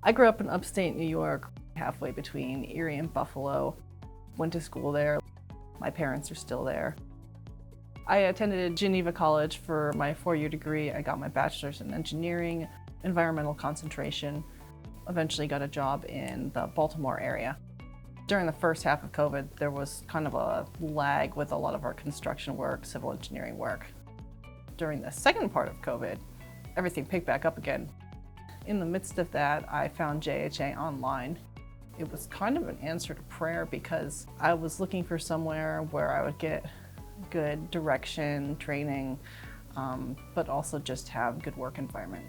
I grew up in upstate New York, halfway between Erie and Buffalo. Went to school there. My parents are still there. I attended Geneva College for my four-year degree. I got my bachelor's in engineering, environmental concentration. Eventually got a job in the Baltimore area. During the first half of COVID, there was kind of a lag with a lot of our construction work, civil engineering work. During the second part of COVID, everything picked back up again. In the midst of that, I found JHA online. It was kind of an answer to prayer because I was looking for somewhere where I would get good direction, training, but also just have good work environment.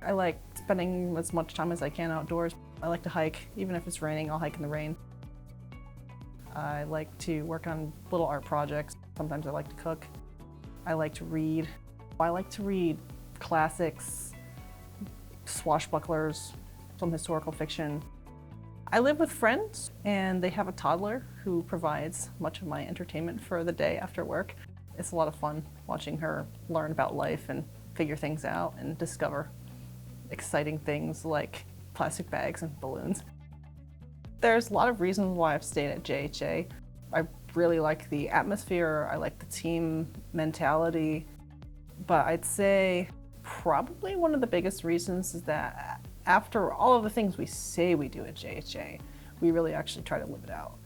I like spending as much time as I can outdoors. I like to hike. Even if it's raining, I'll hike in the rain. I like to work on little art projects. Sometimes I like to cook. I like to read. I like to read classics, swashbucklers, some historical fiction. I live with friends and they have a toddler who provides much of my entertainment for the day after work. It's a lot of fun watching her learn about life and figure things out and discover exciting things like plastic bags and balloons. There's a lot of reasons why I've stayed at JHA. I really like the atmosphere, I like the team mentality, but I'd say probably one of the biggest reasons is that after all of the things we say we do at JHA, we really actually try to live it out.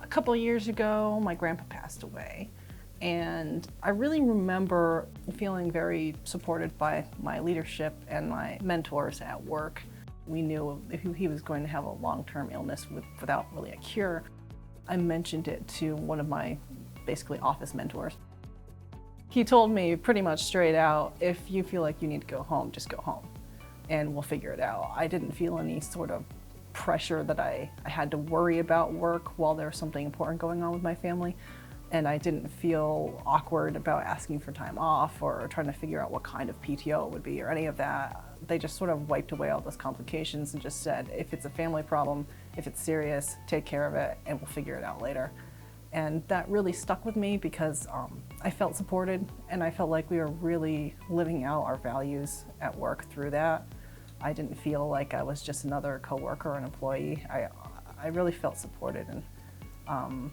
A couple of years ago, my grandpa passed away, and I really remember feeling very supported by my leadership and my mentors at work. We knew he was going to have a long-term illness without really a cure. I mentioned it to one of my basically office mentors. He told me pretty much straight out, if you feel like you need to go home, just go home and we'll figure it out. I didn't feel any sort of pressure that I had to worry about work while there was something important going on with my family. And I didn't feel awkward about asking for time off or trying to figure out what kind of PTO it would be or any of that. They just sort of wiped away all those complications and just said, if it's a family problem, if it's serious, take care of it and we'll figure it out later. And that really stuck with me because I felt supported and I felt like we were really living out our values at work through that. I didn't feel like I was just another coworker or an employee. I really felt supported, and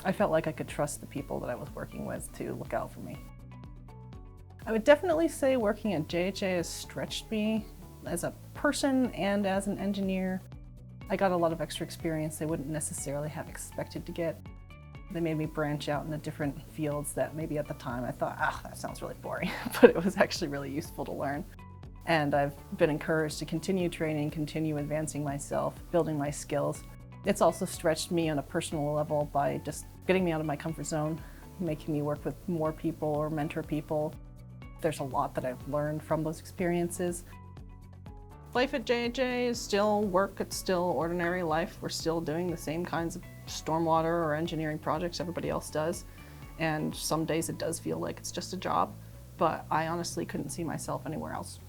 I felt like I could trust the people that I was working with to look out for me. I would definitely say working at JHA has stretched me as a person and as an engineer. I got a lot of extra experience they wouldn't necessarily have expected to get. They made me branch out into different fields that maybe at the time I thought, that sounds really boring, but it was actually really useful to learn. And I've been encouraged to continue training, continue advancing myself, building my skills. It's also stretched me on a personal level by just getting me out of my comfort zone, making me work with more people or mentor people. There's a lot that I've learned from those experiences. Life at JHA is still work, it's still ordinary life. We're still doing the same kinds of stormwater or engineering projects everybody else does. And some days it does feel like it's just a job, but I honestly couldn't see myself anywhere else.